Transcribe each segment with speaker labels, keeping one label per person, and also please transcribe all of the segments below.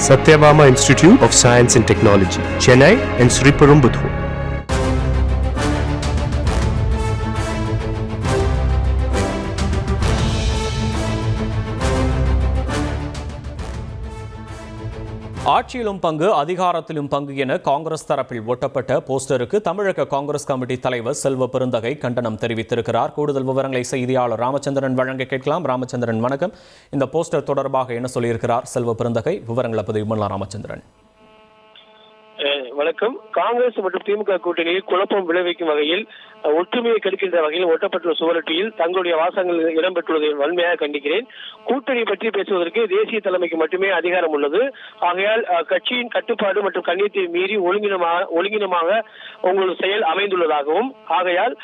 Speaker 1: Satyabama Institute of Science and Technology, Chennai and Sriperumbudur.
Speaker 2: ஆட்சியிலும் பங்கு அதிகாரத்திலும் பங்கு என காங்கிரஸ் தரப்பில் ஒட்டப்பட்ட போஸ்டருக்கு தமிழக காங்கிரஸ் கமிட்டி தலைவர் செல்வ பெருந்தகை கண்டனம் தெரிவித்திருக்கிறார். கூடுதல் விவரங்களை செய்தியாளர் ராமச்சந்திரன் வழங்க கேட்கலாம். ராமச்சந்திரன் வணக்கம். இந்த போஸ்டர் தொடர்பாக என்ன சொல்லியிருக்கிறார் செல்வ பெருந்தகை? விவரங்களை பதிவு பண்ணலாம் ராமச்சந்திரன்.
Speaker 3: வணக்கம். காங்கிரஸ் மற்றும் திமுக கூட்டணியில் குழப்பம் விளைவிக்கும் வகையில் ஒற்றுமையை கெடுக்கின்ற வகையில் ஒட்டப்பட்டுள்ள சுவரொட்டியில் தங்களுடைய வாசகங்கள் இடம்பெற்றுள்ளதை வன்மையாக கண்டிக்கிறேன். கூட்டணி பற்றி பேசுவதற்கு தேசிய தலைமைக்கு மட்டுமே அதிகாரம் உள்ளது. ஆகையால் கட்சியின் கட்டுப்பாடு மற்றும் கண்ணியத்தை மீறி ஒழுங்கினமாக உங்களது செயல் அமைந்துள்ளதாகவும், ஆகையால்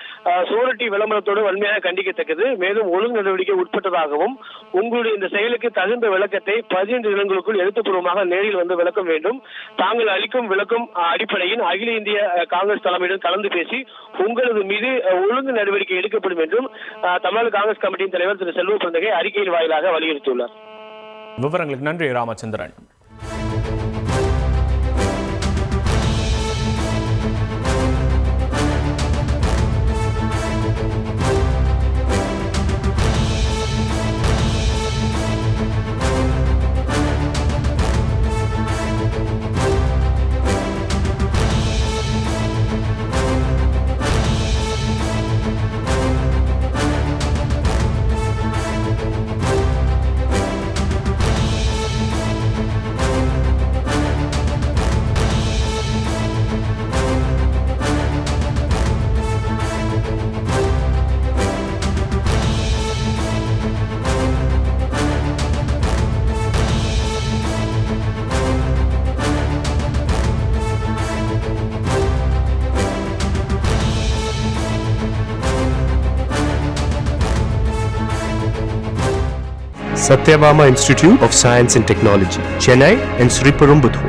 Speaker 3: சுவரொட்டி விளம்பரத்தோடு வன்மையாக கண்டிக்கத்தக்கது. மேலும் ஒழுங்கு நடவடிக்கை உட்பட்டதாகவும் உங்களுடைய இந்த செயலுக்கு தகுந்த விளக்கத்தை 15 தினங்களுக்குள் எழுத்துப்பூர்வமாக நேரில் வந்து விளக்கம் வேண்டும். தாங்கள் அளிக்கும் விளக்கம் அடிப்படையில் அகில இந்திய காங்கிரஸ் தலைமையுடன் கலந்து பேசி உங்களது மீது ஒழுங்கு நடவடிக்கை எடுக்கப்படும் என்றும் தமிழக காங்கிரஸ் கமிட்டியின் தலைவர் திரு செல்வ பெருந்தகை அறிக்கையின் வாயிலாக வலியுறுத்தியுள்ளார்.
Speaker 2: விவரங்களுக்கு நன்றி Ramachandran.
Speaker 1: Satyabama Institute of Science and Technology, Chennai and Sriperumbudur.